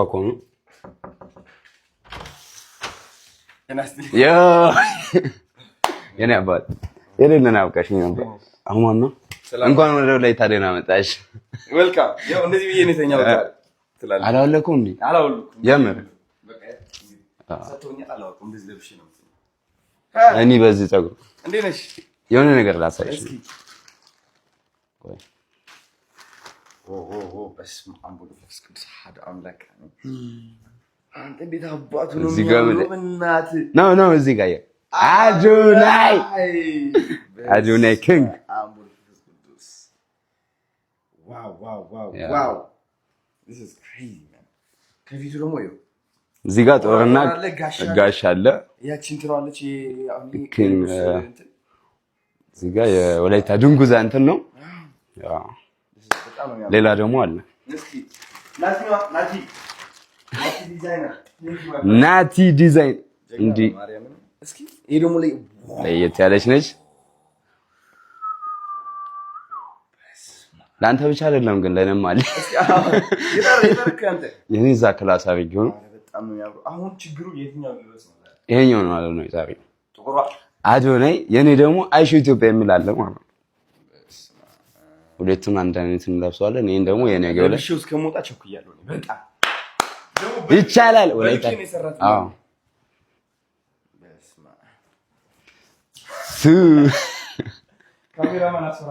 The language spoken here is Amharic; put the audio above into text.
Bakon. የኔ አባት የሌለን አብቃሽኝ ነበር። አሁን ነው እንኳን ወደ ላይ ታደና መጣሽ። ዌልካም። ያው እንደዚህ ብዬ ነው የተኛው ትላለህ። አላወለኩም እንዴ? አላወለኩም። የምር ሰጥቶኛል። አላወለኩም። እንደዚህ ለብሼ ነው። እኔ በዚህ ፀጉር እንዴት ነሽ? የሆነ ነገር ላሳይሽ። በስመ አብ ወወልድ ወመንፈስ ቅዱስ አሐዱ አምላክ አንተ እንዴት አባቱ ነው የሚሆነው? በእናትህ ነው እዚህ ጋር አዶናይ ኪንግ ዋው ከፊቱ ደግሞ ይኸው እዚህ ጋር ጦርና ጋሽ አለ። ያቺን ትለዋለች። እዚህ ጋር የወላይታ ድንጉዛ እንትን ነው። ሌላ ደግሞ አለ ናቲ ዲዛይን እንዲ እስኪ ይሄ ደግሞ ለየት ያለች ነች። ለአንተ ብቻ አይደለም ግን ለእኔም አለ። የኔ እዛ ክላስ አድርጌው ነው። አሁን ችግሩ የትኛው ሊወስ ነው? ይሄኛው ነው ማለት ነው። ዛሬ አዶናይ የኔ ደግሞ አይሾ ኢትዮጵያ የሚል አለ ማለት ነው። ሁለቱን አንድ አይነት እንለብሰዋለን። ይሄን ደግሞ የኔ ገበለ እሺ እስከሞጣ ቸኩያለሁ በጣም ይቻላል። ወላይታ አዎ ካሜራማን አሰራ